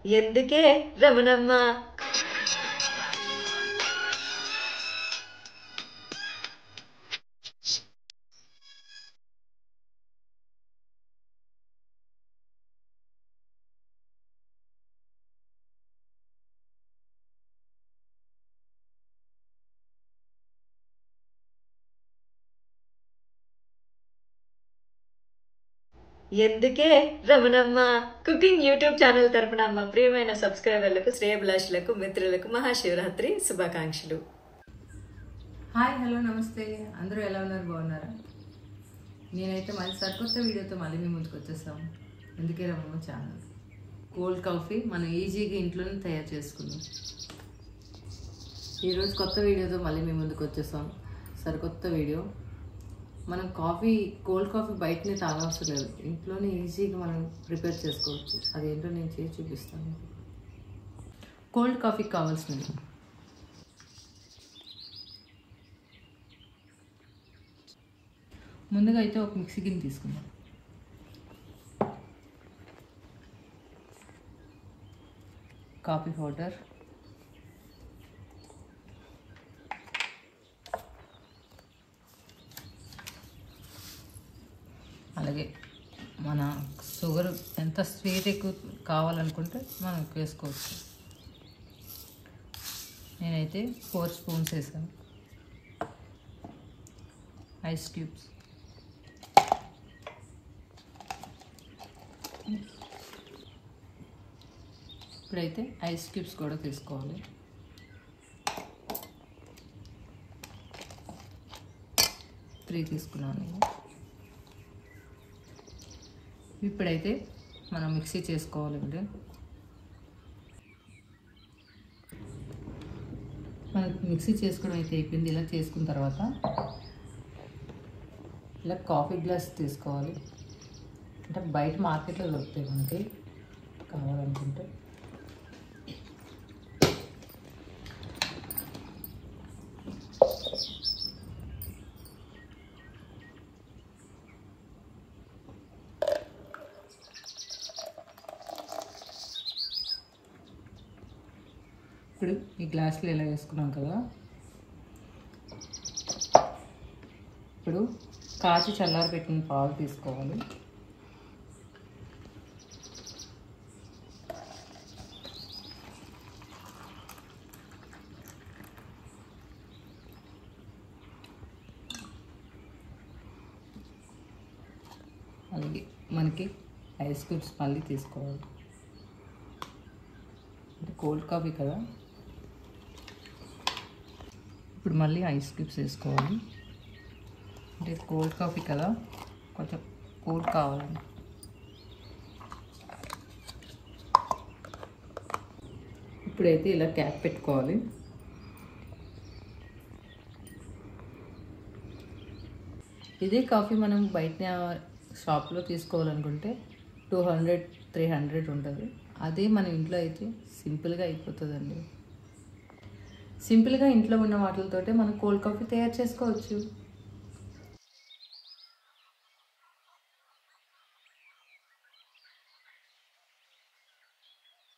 ఎందుకే రమణమ్మ ఎందుకే Ramanamma cooking YouTube channel తరపున మా ప్రియమైన సబ్స్క్రైబర్లకు శ్రేయభిలాషులకు మిత్రులకు మహాశివరాత్రి శుభాకాంక్షలు. హాయ్ హలో నమస్తే, అందరూ ఎలా ఉన్నారు? బాగున్నారా? నేనైతే మళ్ళీ సరికొత్త వీడియోతో మళ్ళీ మీ ముందుకు వచ్చేసాము. ఎందుకే రమ్మమ్మ ఛానల్. కోల్డ్ కాఫీ మనం ఈజీగా ఇంట్లోనే తయారు చేసుకుందాం. ఈరోజు కొత్త వీడియోతో మళ్ళీ మీ ముందుకు వచ్చేసాం. సరికొత్త వీడియో. మనం కోల్డ్ కాఫీ బయటనే తాగవసరం లేదు, ఇంట్లోనే ఈజీగా మనం ప్రిపేర్ చేసుకోవచ్చు. అదేంటో నేను చేసి చూపిస్తాను. కోల్డ్ కాఫీకి కావాల్సినవి: ముందుగా అయితే ఒక మిక్సీ గిన్నె తీసుకుందాం. కాఫీ పౌడర్, అలాగే మన షుగర్ ఎంత స్వీట్ ఎక్కువ కావాలనుకుంటే మనం వేసుకోవచ్చు. నేనైతే 4 స్పూన్స్ వేసాను. ఐస్ క్యూబ్స్, ఇప్పుడైతే ఐస్ క్యూబ్స్ కూడా తీసుకోవాలి. త్రీ తీసుకున్నాను నేను. ఇప్పుడైతే మనం మిక్సీ చేసుకోవాలండి. మనకి మిక్సీ చేసుకోవడం అయితే అయిపోయింది. ఇలా చేసుకున్న తర్వాత ఇలా కాఫీ గ్లాస్ తీసుకోవాలి. అంటే బయట మార్కెట్లో దొరుకుతాయి మనకి కావాలనుకుంటే. ఇప్పుడు ఈ గ్లాసులో ఇలా వేసుకున్నాం కదా, ఇప్పుడు కాచి చల్లారి పెట్టిన పాలు తీసుకోవాలి. అలాగే మనకి ఐస్ క్యూబ్స్ మళ్ళీ తీసుకోవాలి. అంటే కోల్డ్ కాఫీ కదా, ఇప్పుడు మళ్ళీ ఐస్ క్యూబ్స్ వేసుకోవాలి. అంటే కోల్డ్ కాఫీ కదా, కొంచెం కూల్ కావాలండి. ఇప్పుడైతే ఇలా క్యాప్ పెట్టుకోవాలి. ఇదే కాఫీ మనం బయట షాప్లో తీసుకోవాలనుకుంటే 200-300 ఉంటుంది. అదే మన ఇంట్లో అయితే సింపుల్గా అయిపోతుందండి. సింపుల్గా ఇంట్లో ఉన్న వాటితోటే మనం కోల్డ్ కాఫీ తయారు చేసుకోవచ్చు.